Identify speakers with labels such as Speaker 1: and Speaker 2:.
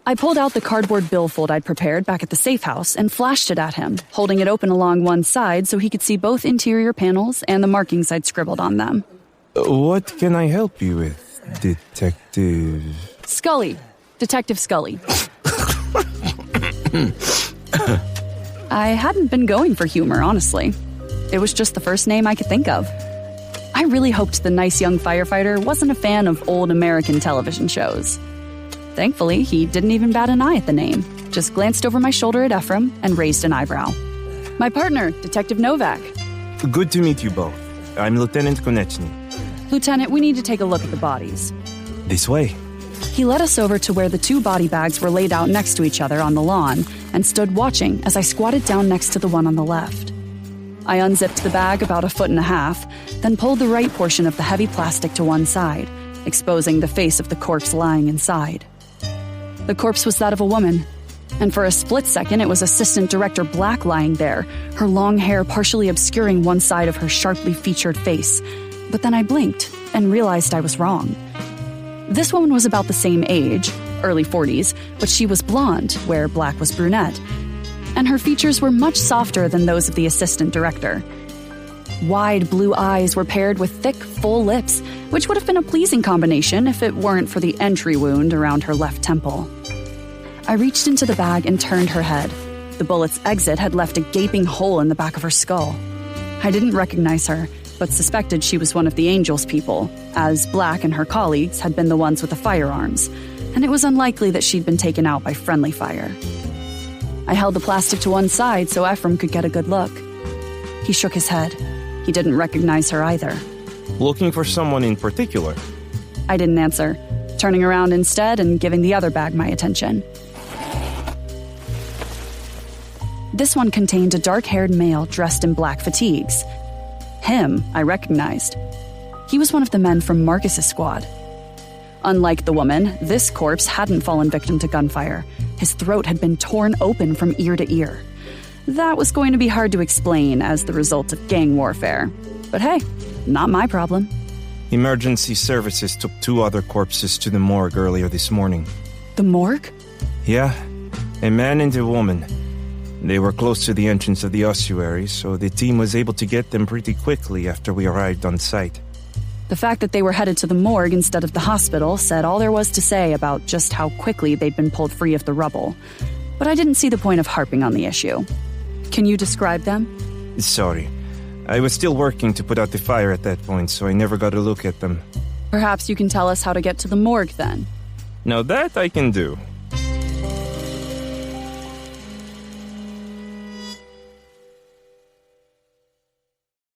Speaker 1: I pulled out the cardboard billfold I'd prepared back at the safe house and flashed it at him, holding it open along one side so he could see both interior panels and the markings I'd scribbled on them.
Speaker 2: What can I help you with, Detective?
Speaker 1: Scully. Detective Scully. I hadn't been going for humor, honestly. It was just the first name I could think of. I really hoped the nice young firefighter wasn't a fan of old American television shows. Thankfully, he didn't even bat an eye at the name, just glanced over my shoulder at Ephram and raised an eyebrow. My partner, Detective Novak.
Speaker 2: Good to meet you both. I'm Lieutenant Konechny.
Speaker 1: Lieutenant, we need to take a look at the bodies.
Speaker 2: This way.
Speaker 1: He led us over to where the two body bags were laid out next to each other on the lawn and stood watching as I squatted down next to the one on the left. I unzipped the bag about 1.5 feet, then pulled the right portion of the heavy plastic to one side, exposing the face of the corpse lying inside. The corpse was that of a woman, and for a split second it was Assistant Director Black lying there, her long hair partially obscuring one side of her sharply featured face. But then I blinked and realized I was wrong. This woman was about the same age, early 40s, but she was blonde, where Black was brunette, and her features were much softer than those of the Assistant Director. Wide blue eyes were paired with thick, full lips, which would have been a pleasing combination if it weren't for the entry wound around her left temple. I reached into the bag and turned her head. The bullet's exit had left a gaping hole in the back of her skull. I didn't recognize her, but suspected she was one of the Angel's people, as Black and her colleagues had been the ones with the firearms, and it was unlikely that she'd been taken out by friendly fire. I held the plastic to one side so Ephram could get a good look. He shook his head. He didn't recognize her either.
Speaker 2: Looking for someone in particular?
Speaker 1: I didn't answer, turning around instead and giving the other bag my attention. This one contained a dark-haired male dressed in black fatigues. Him, I recognized. He was one of the men from Marcus's squad. Unlike the woman, this corpse hadn't fallen victim to gunfire. His throat had been torn open from ear to ear. That was going to be hard to explain as the result of gang warfare. But hey, not my problem.
Speaker 2: Emergency services took 2 other corpses to the morgue earlier this morning.
Speaker 1: The morgue?
Speaker 2: Yeah, a man and a woman. They were close to the entrance of the ossuary, so the team was able to get them pretty quickly after we arrived on site.
Speaker 1: The fact that they were headed to the morgue instead of the hospital said all there was to say about just how quickly they'd been pulled free of the rubble. But I didn't see the point of harping on the issue. Can you describe them?
Speaker 2: Sorry. I was still working to put out the fire at that point, so I never got a look at them.
Speaker 1: Perhaps you can tell us how to get to the morgue then.
Speaker 2: Now that I can do.